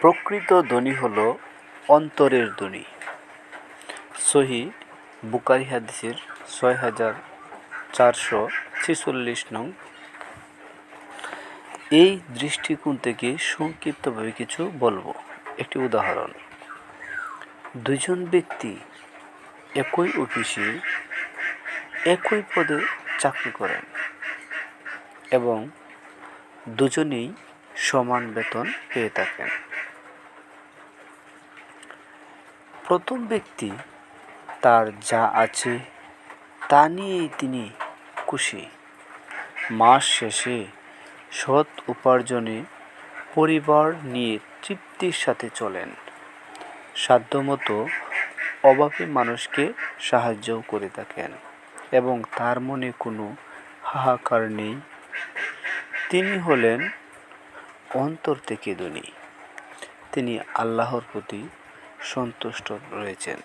প্রকৃত ধ্বনি হল অন্তরের ধ্বনি। সহিহ বুখারী হাদিসের ৬,৪৪৬ নং। এই দৃষ্টিকোণ থেকে সংক্ষিপ্তভাবে কিছু বলবো। একটি উদাহরণ: দুজন ব্যক্তি একই অফিসে একই পদে চাকরি করেন এবং দুজনেই সমান বেতন পেয়ে থাকেন। প্রথম ব্যক্তি তার যা আছে তা নিয়েই তিনি খুশি। মাস শেষে সৎ উপার্জনে পরিবার নিয়ে তৃপ্তির সাথে চলেন। সাধ্যমতো অভাবী মানুষকে সাহায্যও করে থাকেন এবং তার মনে কোনো হাহাকার নেই। তিনি হলেন অন্তর থেকে ধনী। তিনি আল্লাহর প্রতি সন্তুষ্ট রয়েছেন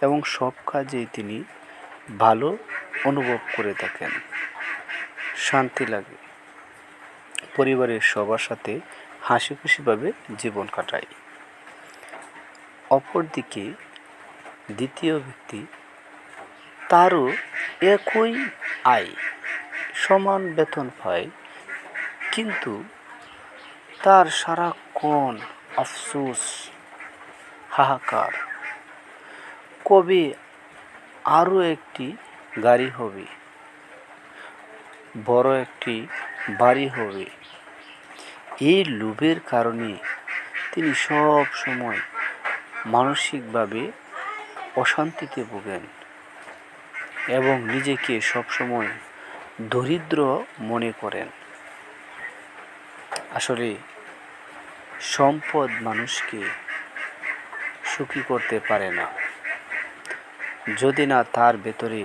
এবং সব কাজেই তিনি ভালো অনুভব করে থাকেন। শান্তি লাগে, পরিবারের সবার সাথে হাসি খুশিভাবে জীবন কাটায়। অপরদিকে দ্বিতীয় ব্যক্তি, তারও একই আয়, সমান বেতন পায়, কিন্তু তার সারাক্ষণ আফসোস, হাহাকার, কবে আরও একটি গাড়ি হবে, বড় একটি বাড়ি হবে। এই লোভের কারণে তিনি সব সময় মানসিকভাবে অশান্তিতে ভোগেন এবং নিজেকে সবসময় দরিদ্র মনে করেন। আসলে সম্পদ মানুষকে সুখী করতে পারে না যদি না তার ভেতরে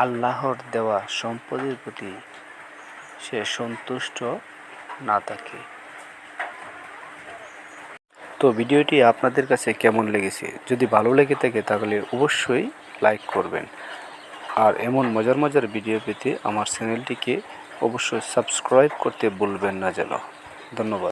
আল্লাহর দেওয়া সম্পদের প্রতি সে সন্তুষ্ট না থাকে। তো ভিডিওটি আপনাদের কাছে কেমন লেগেছে? যদি ভালো লেগে থাকে তাহলে অবশ্যই লাইক করবেন, আর এমন মজার মজার ভিডিও পেতে আমার চ্যানেলটিকে অবশ্যই সাবস্ক্রাইব করতে ভুলবেন না যেন। ধন্যবাদ।